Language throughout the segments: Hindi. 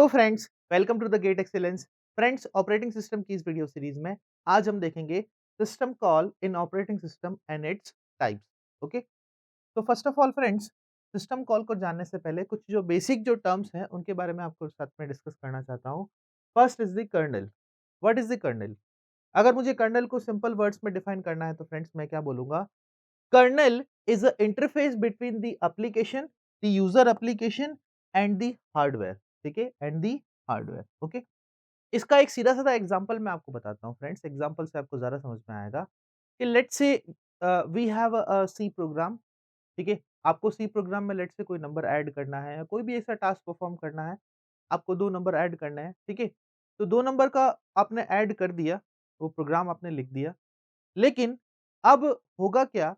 Hello friends, welcome to the Gate Excellence. Friends, operating system की इस वीडियो सीरीज में आज हम देखेंगे system call in operating system and its types. Okay, तो first of all friends, system call को जानने से पहले कुछ जो बेसिक जो टर्म्स हैं उनके बारे में आपको साथ में डिस्कस करना चाहता हूँ। First is the kernel. What is the kernel? अगर मुझे कर्नेल को सिंपल वर्ड्स में डिफाइन करना है तो फ्रेंड्स मैं क्या बोलूंगा? Kernel is a interface between the application, the user application and the hardware. ठीक है, एंड द हार्डवेयर। ओके, इसका एक सीधा-साधा एग्जांपल मैं आपको बताता हूँ फ्रेंड्स, एग्जांपल से आपको ज़्यादा समझ में आएगा कि let's say we have a C program. ठीक है, आपको सी प्रोग्राम में लेट्स से कोई नंबर ऐड करना है या कोई भी ऐसा टास्क परफॉर्म करना है, आपको 2 नंबर ऐड करने हैं, ठीक है? तो 2 नंबर का आपने ऐड कर दिया, वो प्रोग्राम आपने लिख दिया, लेकिन अब होगा क्या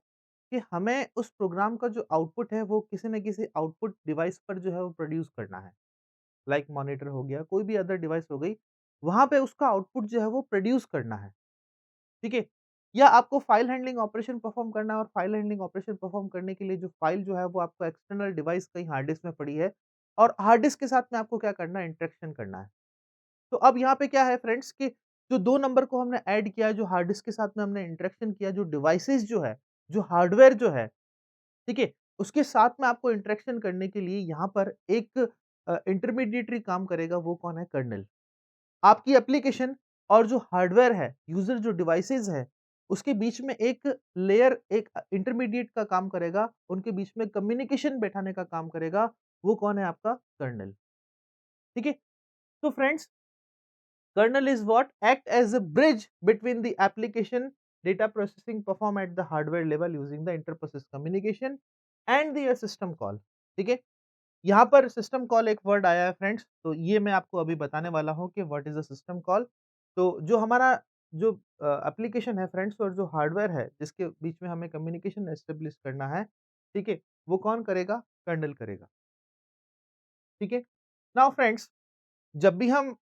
कि हमें उस प्रोग्राम का जो आउटपुट है वो किसी न किसी आउटपुट डिवाइस पर जो है वो प्रोड्यूस करना है। लाइक मॉनिटर हो गया, कोई भी अदर डिवाइस हो गई, वहाँ पे उसका आउटपुट जो है वो प्रोड्यूस करना है, ठीक है? या आपको फाइल हैंडलिंग ऑपरेशन परफॉर्म करना है और फाइल हैंडलिंग ऑपरेशन परफॉर्म करने के लिए जो फाइल जो है वो आपको एक्सटर्नल डिवाइस कहीं हार्ड डिस्क में पड़ी है और हार्ड डिस्क के साथ में आपको क्या करना है, इंटरेक्शन करना है। तो अब यहाँ पे क्या है फ्रेंड्स कि जो 2 नंबर को हमने ऐड किया है, जो हार्ड डिस्क के साथ में हमने इंटरेक्शन किया, जो डिवाइसेस जो है, जो हार्डवेयर जो है, ठीक है? उसके साथ में आपको इंटरेक्शन करने के लिए यहाँ पर एक इंटरमीडिएटरी काम करेगा, वो कौन है? कर्नेल। आपकी एप्लीकेशन और जो हार्डवेयर है, यूज़र जो डिवाइसेज़ है, उसके बीच में एक लेयर, एक इंटरमीडिएट का काम करेगा, उनके बीच में कम्युनिकेशन बैठाने का काम करेगा, वो कौन है? आपका कर्नेल, ठीक है? तो friends, kernel is what act as a bridge between the application data processing performed at the hardware level using the interprocess communication and the system call। ठीक है, यहाँ पर सिस्टम कॉल एक वर्ड आया है फ्रेंड्स, तो ये मैं आपको अभी बताने वाला हूँ कि what is a system call. तो जो हमारा जो एप्लीकेशन है फ्रेंड्स और जो हार्डवेयर है जिसके बीच में हमें कम्युनिकेशन एस्टेब्लिश करना है, ठीक है, वो कौन करेगा? कर्नेल करेगा। ठीक है, नाउ फ्रेंड्स, जब भी हम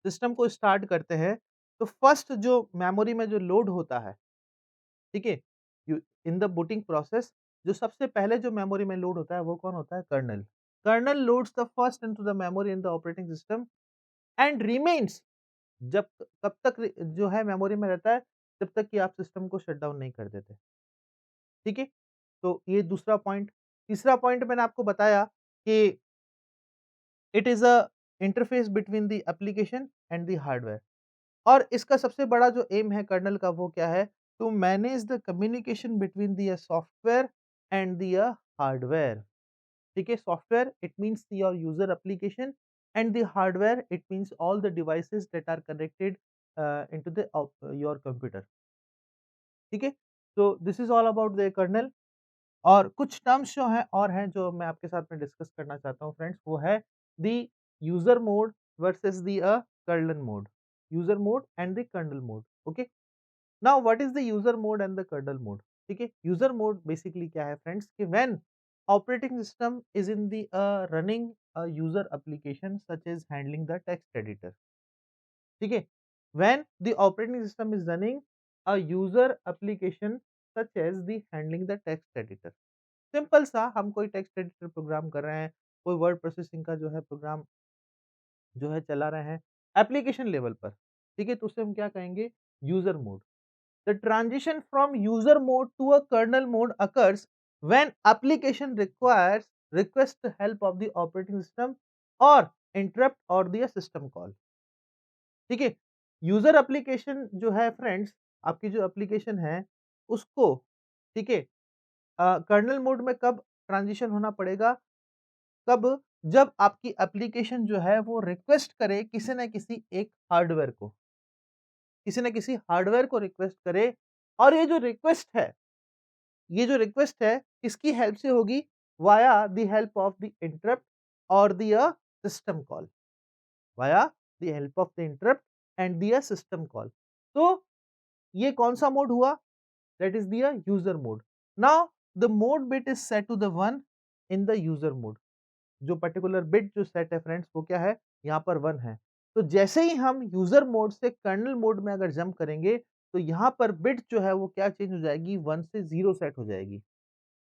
सिस्टम को स्टार्ट करते हैं, तो फर्स्ट जो मेमोरी में जो लोड होता है, ठीक है? You in the booting process, जो सबसे पहले जो मेमोरी में लोड होता है, वो कौन होता है? Kernel. Kernel loads the first into the memory in the operating system and remains, जब कब तक जो है मेमोरी में रहता है, जब तक कि आप सिस्टम को शट डाउन नहीं कर देते। ठीक है? तो ये दूसरा पॉइंट। तीसरा पॉइंट मैंने आपको बताया कि it is a interface between the application and the hardware. और इसका सबसे बड़ा जो एम है कर्नेल का, वो क्या है? To manage the communication between the software and the hardware. ठीक है, software it means your user application and the hardware it means all the devices that are connected into the your computer. ठीक है, तो this is all about the kernel. और कुछ टर्म्स जो हैं और हैं जो मैं आपके साथ में डिस्कस करना चाहता हूँ फ्रेंड्स, वो है the user mode versus the kernel mode. User mode and the kernel mode. Okay, now what is the user mode and the kernel mode? ठीक है, यूजर मोड बेसिकली क्या है फ्रेंड्स कि when operating system is in the running a user application such as handling the text editor। ठीक है, when the operating system is running a user application such as the handling the text editor। Simple सा, हम कोई टेक्स्ट एडिटर प्रोग्राम कर रहे हैं, कोई वर्ड प्रोसेसिंग का जो है प्रोग्राम जो है चला रहे हैं एप्लीकेशन लेवल पर, ठीक है, तो उसे हम क्या कहेंगे? User mode. The transition from user mode to a kernel mode occurs when application requires request help of the operating system और इंटरप्ट और द सिस्टम कॉल। ठीक है, यूजर एप्लीकेशन जो है फ्रेंड्स, आपकी जो एप्लीकेशन है उसको, ठीक है, कर्नेल मोड में कब ट्रांजिशन होना पड़ेगा? कब? जब आपकी एप्लीकेशन जो है वो रिक्वेस्ट करे किसी न किसी एक हार्डवेयर को, किसी न किसी हार्डवेयर को रिक्वेस्ट करे, और ये जो रिक्वेस्ट है किसकी हेल्प से होगी? Via the help of the interrupt और the system call. Via the help of the interrupt and the system call. तो ये कौन-सा मोड हुआ? That is the user mode। Now the mode bit is set to the 1 in the user mode। जो पर्टिकुलर बिट जो सेट है फ्रेंड्स, वो क्या है? यहाँ पर 1 है। तो जैसे ही हम यूजर मोड से कर्नेल मोड में अगर जंप करेंगे, तो यहाँ पर बिट जो है वो क्या चेंज हो जाएगी? 1 से 0 सेट हो जाएगी।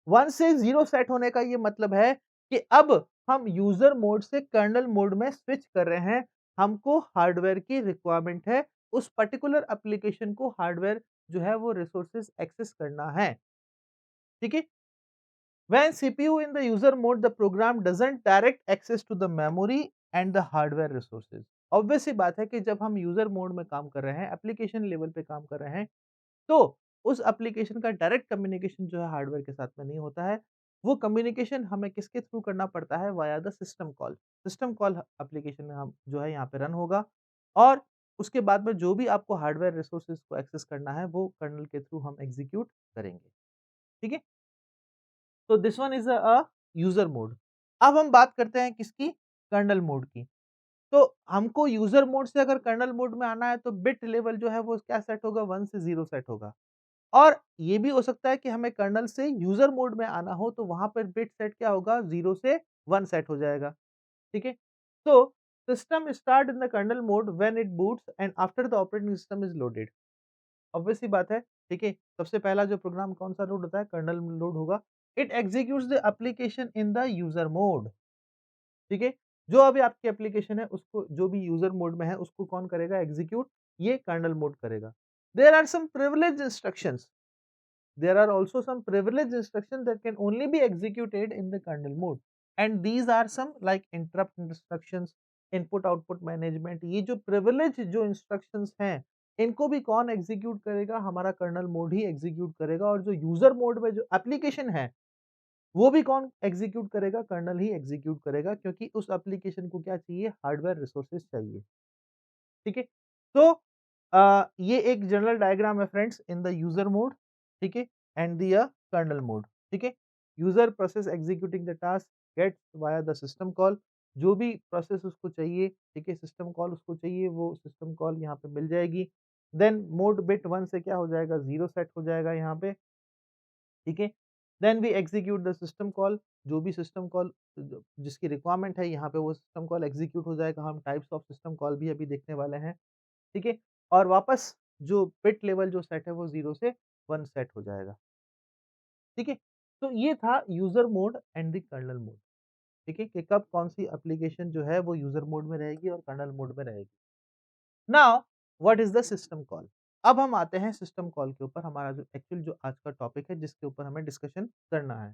1 से 0 सेट होने का ये मतलब है कि अब हम यूजर मोड से कर्नल मोड में स्विच कर रहे हैं, हमको हार्डवेयर की रिक्वायरमेंट है, उस पर्टिकुलर एप्लीकेशन को हार्डवेयर जो है वो रिसोर्सेज एक्सेस करना है, ठीक है। When CPU in the user mode, the program doesn't direct access to the memory and the hardware resources. Obvious सी बात है कि जब हम यूजर मोड में काम कर रहे हैं, एप्लीकेशन लेवल पे काम कर रहे हैं, तो उस एप्लीकेशन का डायरेक्ट कम्युनिकेशन जो है हार्डवेयर के साथ में नहीं होता है। वो कम्युनिकेशन हमें किसके थ्रू करना पड़ता है? Via the system call. System call application में हम जो है यहाँ पे रन होगा और उसके बाद में जो भी आपको हार्डवेयर रिसोर्सेज को एक्सेस करना है, वो कर्नेल के थ्रू हम एग्जीक्यूट करेंगे। ठीक है? तो this one is a user mode. अब हम बात करते हैं किसकी? कर्नेल मोड की। तो हमको यूज़र मोड से अगर कर्नेल मोड में आना है तो बिट लेवल जो है वो क्या सेट होगा? 1 से 0 सेट होगा। और ये भी हो सकता है कि हमें कर्नेल से यूज़र मोड में आना हो तो वहाँ पर बिट सेट क्या होगा? 0 से 1 सेट हो जाएगा। ठीक है? तो system start in the kernel mode when it boots and after the operating system is loaded. Obvious सी बात है, ठीक है? सबसे पहला जो प्रोग्राम कौन-सा लोड होता है? कर्नेल लोड होगा। It executes the application in the user mode, ठीक है? जो अभी आपकी एप्लीकेशन है उसको जो भी यूज़र मोड में है उसको कौन करेगा एग्जीक्यूट? ये कर्नेल मोड करेगा। There are some privileged instructions, there are also some privileged instructions that can only be executed in the kernel mode, and these are some like interrupt instructions, input output management। ये जो privilege जो instructions हैं इनको भी कौन एग्जीक्यूट करेगा? हमारा कर्नल मोड ही एग्जीक्यूट करेगा। और जो यूजर मोड में जो एप्लीकेशन है वो भी कौन एग्जीक्यूट करेगा? कर्नल ही एग्जीक्यूट करेगा, क्योंकि उस एप्लीकेशन को क्या चाहिए? हार्डवेयर रिसोर्सेज चाहिए। ठीक है? तो ये एक जनरल डायग्राम है friends in the user mode, ठीक है? एंड द कर्नेल मोड, ठीक है? User process executing the task gets via the system call. जो भी प्रोसेस उसको चाहिए, ठीक है? सिस्टम कॉल उसको चाहिए, वो सिस्टम कॉल यहाँ पे मिल जाएगी। देन मोड बिट 1 से क्या हो जाएगा? 0 सेट हो जाएगा यहाँ पे, ठीक है? Then we execute the system call. जो भी सिस्टम कॉल जिसकी रिक्वायरमेंट है यहाँ पे वो सिस्टम कॉल एग्जीक्यूट हो जाएगा। हम टाइप्स ऑफ सिस्टम कॉल भी अभी देखने वाले हैं। ठीक है? और वापस जो बिट लेवल जो सेट है वो 0 से 1 सेट हो जाएगा। ठीक है? तो ये था user mode and the kernel mode. ठीक है? कि कब कौन-सी एप्लीकेशन जो है वो यूज़र मोड में रहेगी और कर्नेल मोड में रहेगी। Now what is the system call? अब हम आते हैं सिस्टम कॉल के ऊपर, हमारा जो एक्चुअल जो आज का टॉपिक है जिसके ऊपर हमें डिस्कशन करना है।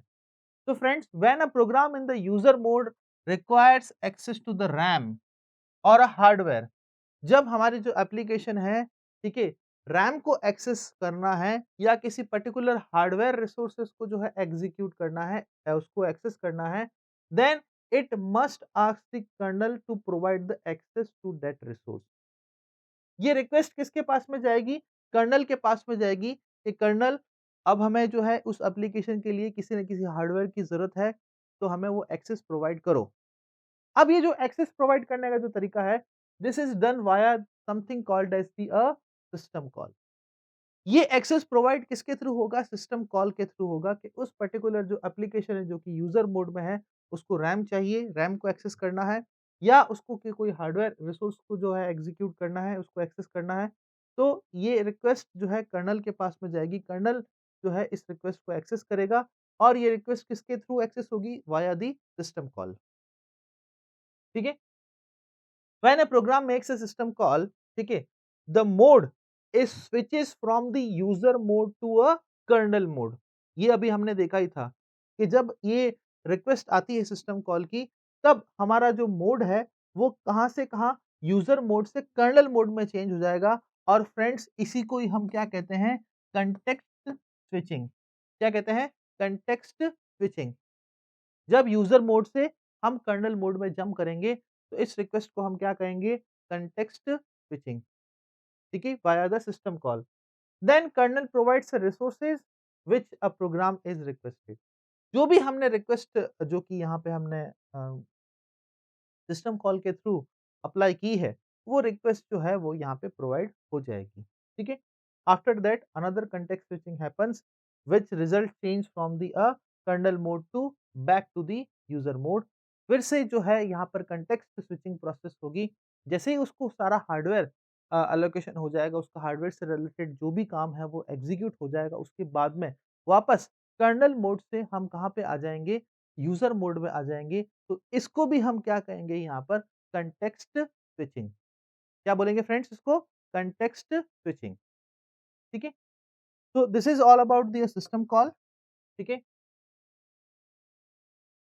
So friends, when a program in the user mode requires access to the RAM or a hardware, जब हमारी जो एप्लीकेशन है, ठीक है, रैम को एक्सेस करना है या किसी पर्टिकुलर हार्डवेयर रिसोर्सेज को जो है एग्जीक्यूट करना है या उसको एक्सेस करना है, then it must ask the kernel to provide the access to that resource. ये रिक्वेस्ट किसके पास में जाएगी? कर्नल के पास में जाएगी कि कर्नल, अब हमें जो है उस एप्लीकेशन के लिए किसी न किसी हार्डवेयर की ज़रूरत है, तो हमें वो एक्सेस प्रोवाइड करो। अब ये जो एक्सेस प्रोवाइड करने का जो तरीका है, this is done via something called as system call. ये एक्सेस प्रोवाइड किसके थ्रू होगा? सिस्टम कॉल के थ्रू होगा कि उस पर्टिकुलर जो एप्लीकेशन है जो कि यूज़र मोड में है, उसको रैम चाहिए, रैम को एक्सेस करना है या उसको कि कोई हार्डवेयर रिसोर्स को जो है एग्ज़ीक्यूट करना है, उसको एक्सेस करना है। तो ये रिक्वेस्ट जो है कर्नल के पास में जाएगी, कर्नल जो है इस रिक्वेस्ट को एक्सेस करेगा और ये रिक्वेस्ट किसके थ्रू एक्सेस होगी? Via the system call. ठीक है? When a program makes a system call, ठीक है, the mode is switches from the user mode to a kernel mode। ये अभी हमने देखा ही था कि जब ये रिक्वेस्ट आती है सिस्टम कॉल की, तब हमारा जो मोड है वो कहाँ से कहाँ? यूजर मोड से कर्नल मोड में चेंज हो जाएगा। और फ्रेंड्स इसी को ही हम क्या कहते हैं? Context switching. क्या कहते हैं? Context switching. जब यूज़र मोड से हम कर्नेल मोड में जंप करेंगे, तो इस रिक्वेस्ट को हम क्या कहेंगे? कॉन्टेक्स्ट स्विचिंग, ठीक है? Via the system call. Then kernel provides resources which a program is requested. जो भी हमने रिक्वेस्ट जो कि यहाँ पे हमने सिस्टम कॉल के थ्रू अप्लाई की है, वो रिक्वेस्ट जो है वो यहाँ पे प्रोवाइड हो जाएगी, ठीक है? After that another context switching happens which result change from the kernel mode to back to the user mode. फिर से जो है यहाँ पर कॉन्टेक्स्ट स्विचिंग प्रोसेस होगी। जैसे ही उसको सारा हार्डवेयर एलोकेशन हो जाएगा, उसका हार्डवेयर से रिलेटेड जो भी काम है वो एग्जीक्यूट हो जाएगा, उसके बाद में वापस कर्नेल मोड से हम कहाँ पे आ जाएँगे? यूज़र मोड में आ जाएँगे, तो इसको भी हम क्या कहेंगे यहाँ पर कॉन्टेक्स्ट स्विचिंग। क्या बोलेंगे फ्रेंड्स इसको? कॉन्टेक्स्ट स्विचिंग, ठीक है? तो this is all about the system call, ठीक है?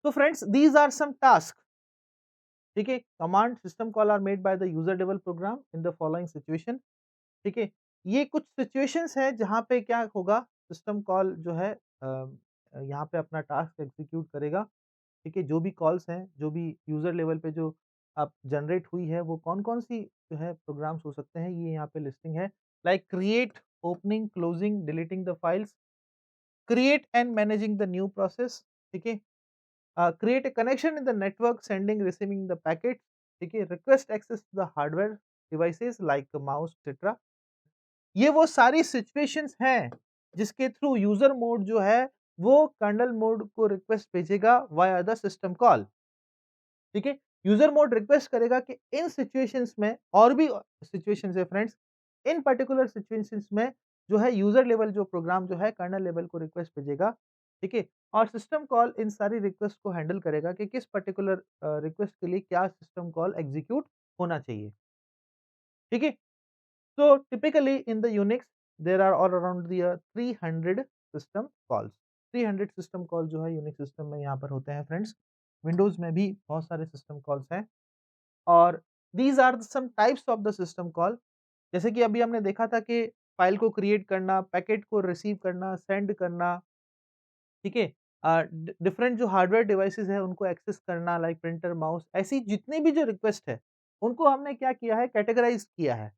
तो friends these are some task, ठीक है? Command system call are made by the user level program in the following situation, ठीक है? ये कुछ सिचुएशंस है जहाँ पे क्या होगा सिस्टम कॉल जो है यहाँ पे अपना टास्क एग्ज़ीक्यूट करेगा, ठीक है? जो भी कॉल्स हैं, जो भी यूज़र लेवल पे जो अब जनरेट हुई है, वो कौन-कौन सी जो है प्रोग्राम्स हो सकते हैं, ये यहाँ पे लिस्टिंग है। Like create, opening, closing, deleting the files, create and managing the new process, ठीक है? Create a connection in the network, sending, receiving the packet, ठीक है? Request access to the hardware devices like mouse etcetera. ये वो सारी सिचुएशंस हैं, जिसके थ्रू यूज़र मोड जो है, वो कर्नेल मोड को रिक्वेस्ट भेजेगा वाया द सिस्टम कॉल, ठीक है? यूज़र मोड रिक्वेस्ट करेगा कि इन सिचुएशंस में और भी सिचुएशंस है फ्रेंड्स, इन पर्टिकुलर सिचुएशंस में जो है यूज़र लेवल जो प्रोग्राम जो है कर्नेल लेवल को रिक्वेस्ट भेजेगा, ठीक है? और सिस्टम कॉल इन सारी रिक्वेस्ट को हैंडल करेगा कि किस पर्टिकुलर रिक्वेस्ट के लिए क्या सिस्टम कॉल एग्ज़ीक्यूट होना चाहिए, ठीक है? So typically in the Unix there are all around the 300 system calls. 300 system call जो है यूनिक्स सिस्टम में यहाँ पर होते हैं फ्रेंड्स। विंडोज में भी बहुत सारे सिस्टम कॉल्स हैं और these are some types of the system call. जैसे कि अभी हमने देखा था कि फाइल को क्रिएट करना, पैकेट को रिसीव करना, सेंड करना, ठीक है? डिफरेंट जो हार्डवेयर डिवाइसेस हैं उनको एक्सेस करना लाइक प्रिंटर, माउस, ऐसी जितनी भी जो रिक्वेस्ट है उनको हमने क्या किया है कैटेगराइज किया है।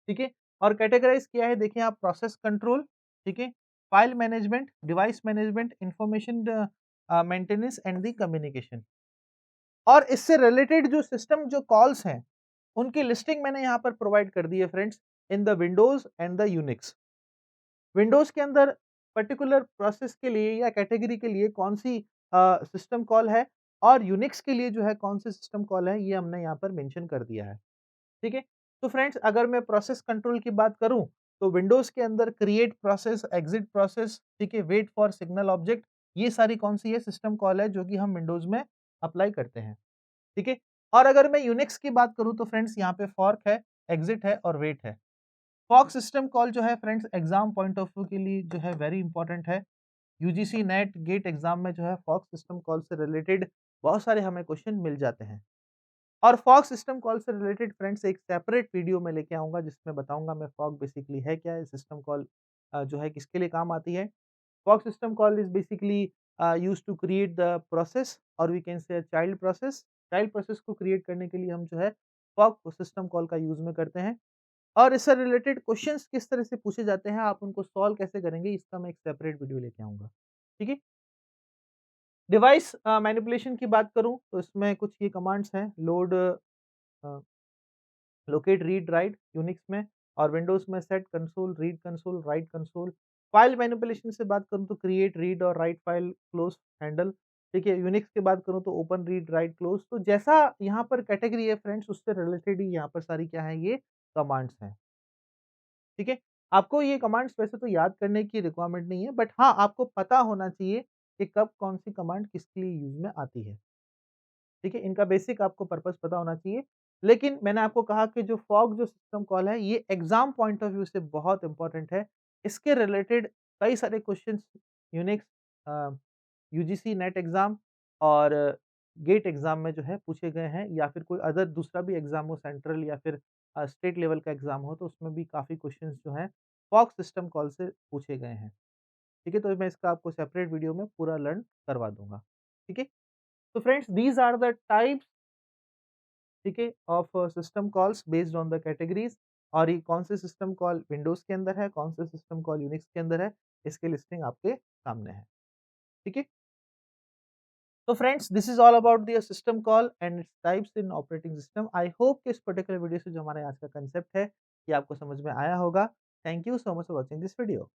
ठीक है? और कैटेगराइज़ किया है देखिए आप प्रोसेस कंट्रोल, ठीक है? File management, device management, information maintenance and the communication. और इससे रिलेटेड जो सिस्टम जो कॉल्स हैं, उनकी लिस्टिंग मैंने यहाँ पर प्रोवाइड कर दी है friends in the Windows and the Unix. Windows के अंदर पर्टिकुलर प्रोसेस के लिए या कैटेगरी के लिए कौन-सी सिस्टम कॉल है और यूनिक्स के लिए जो है कौन-सी सिस्टम कॉल है, ये हमने यहाँ पर मेंशन कर दिया है। ठीक है? तो फ्रेंड्स अगर मैं प्रोसेस कंट्रोल की बात करूँ, तो विंडोज़ के अंदर क्रिएट प्रोसेस, एग्ज़िट प्रोसेस, ठीक है? वेट फॉर सिग्नल ऑब्जेक्ट, ये सारी कौन-सी है सिस्टम कॉल है जो कि हम विंडोज़ में अप्लाई करते हैं, ठीक है? और अगर मैं यूनिक्स की बात करूँ तो फ्रेंड्स यहाँ पे फॉर्क है, एग्ज़िट है और वेट है। फॉर्क सिस्टम कॉल जो है friends exam point of view के लिए जो है वेरी इंपॉर्टेंट है। यूजीसी नेट, गेट एग्ज़ाम में जो है फॉर्क सिस्टम कॉल से रिलेटेड बहुत सारे हमें क्वेश्चन मिल जाते हैं। और फॉग सिस्टम कॉल से रिलेटेड फ्रेंड्स एक सेपरेट वीडियो मैं लेके आऊँगा जिसमें बताऊँगा मैं फॉग बेसिकली है क्या? है सिस्टम कॉल जो है किसके लिए काम आती है? Fork system call is basically used to create the process और we can say child process. Child process को क्रिएट करने के लिए हम जो है फॉग सिस्टम कॉल का यूज़ में करते हैं। और इससे रिलेटेड क्वेश्चंस किस तरह से पूछे जाते हैं, आप उनको सॉल्व कैसे करेंगे, इसका मैं एक सेपरेट वीडियो लेके आऊँगा। ठीक है? डिवाइस मैनिपुलेशन की बात करूँ तो इसमें कुछ ये कमांड्स हैं लोड अ लोकेट, रीड, राइट यूनिक्स में और विंडोज़ में set console, read console, right console. File manipulation से बात करूँ तो क्रिएट, रीड और राइट फाइल, क्लोज़, हैंडल, ठीक है? यूनिक्स की बात करूँ तो ओपन, रीड, राइट, क्लोज़। तो जैसा यहाँ पर कैटेगरी है फ्रेंड्स उससे रिलेटेड ही यहाँ पर सारी क्या है ये कमांड्स हैं, ठीक है? आपको ये कमांड्स वैसे तो याद करने की रिक्वायरमेंट नहीं है बट हाँ, आपको पता होना चाहिए कि कब कौन-सी कमांड किसके लिए यूज़ में आती है। ठीक है? इनका बेसिक आपको पर्पज़ पता होना चाहिए। लेकिन मैंने आपको कहा कि जो फॉग जो सिस्टम कॉल है, ये एग्ज़ाम पॉइंट ऑफ व्यू से बहुत इम्पोर्टेंट है। इसके रिलेटेड कई सारे क्वेश्चन्स यूनिक्स अ, यूजीसी नेट एग्ज़ाम और गेट एग्ज़ाम में जो है पूछे गए हैं या फिर कोई अदर दूसरा भी एग्ज़ाम हो सेंट्रल या फिर स्टेट लेवल का एग्ज़ाम हो, तो उसमें भी काफ़ी क्वेश्चन्स जो हैं फॉग सिस्टम कॉल से पूछे गए हैं। ठीक है? तो मैं इसका आपको सेपरेट वीडियो में पूरा लर्न करवा दूँगा। ठीक है? तो friends these are the types, ठीक है, of system calls based on the categories और ये कौन से सिस्टम कॉल विंडोज़ के अंदर है, कौन से सिस्टम कॉल यूनिक्स के अंदर है, इसकी लिस्टिंग आपके सामने है। ठीक है? तो friends this is all about the system call and its types in operating system. I hope कि इस पर्टिकुलर वीडियो से जो हमारा आज का कांसेप्ट है, ये आपको समझ में आया होगा। Thank you so much for watching this video.